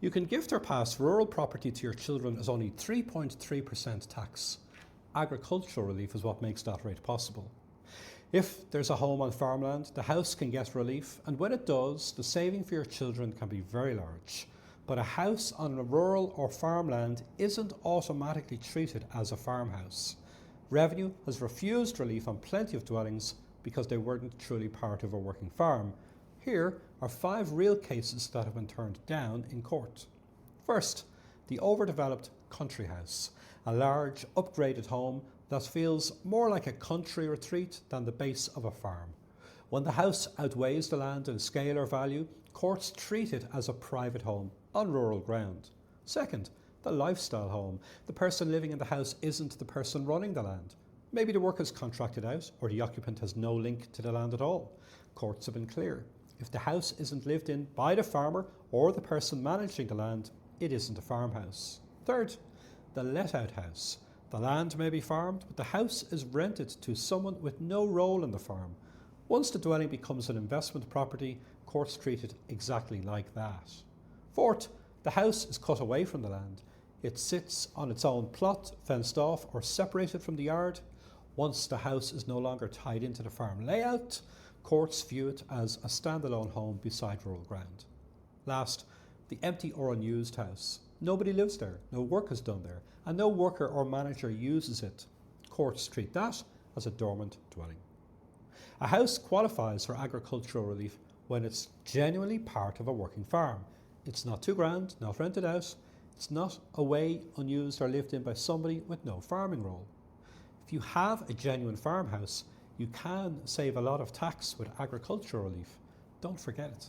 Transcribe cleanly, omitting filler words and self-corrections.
You can gift or pass rural property to your children as only 3.3% tax. Agricultural relief is what makes that rate possible. If there's a home on farmland, the house can get relief, and when it does, the saving for your children can be very large. But a house on a rural or farmland isn't automatically treated as a farmhouse. Revenue has refused relief on plenty of dwellings because they weren't truly part of a working farm. Here are 5 real cases that have been turned down in court. First, the overdeveloped country house, a large upgraded home that feels more like a country retreat than the base of a farm. When the house outweighs the land in scale or value, courts treat it as a private home on rural ground. Second, the lifestyle home. The person living in the house isn't the person running the land. Maybe the work is contracted out or the occupant has no link to the land at all. Courts have been clear. If the house isn't lived in by the farmer or the person managing the land, it isn't a farmhouse. Third, the let-out house. The land may be farmed, but the house is rented to someone with no role in the farm. Once the dwelling becomes an investment property, courts treat it exactly like that. Fourth, the house is cut away from the land. It sits on its own plot, fenced off or separated from the yard. Once the house is no longer tied into the farm layout, courts view it as a standalone home beside rural ground. Last, the empty or unused house. Nobody lives there, no work is done there, and no worker or manager uses it. Courts treat that as a dormant dwelling. A house qualifies for agricultural relief when it's genuinely part of a working farm. It's not too grand, not rented out. It's not away, unused or lived in by somebody with no farming role. If you have a genuine farmhouse, you can save a lot of tax with agricultural relief. Don't forget it.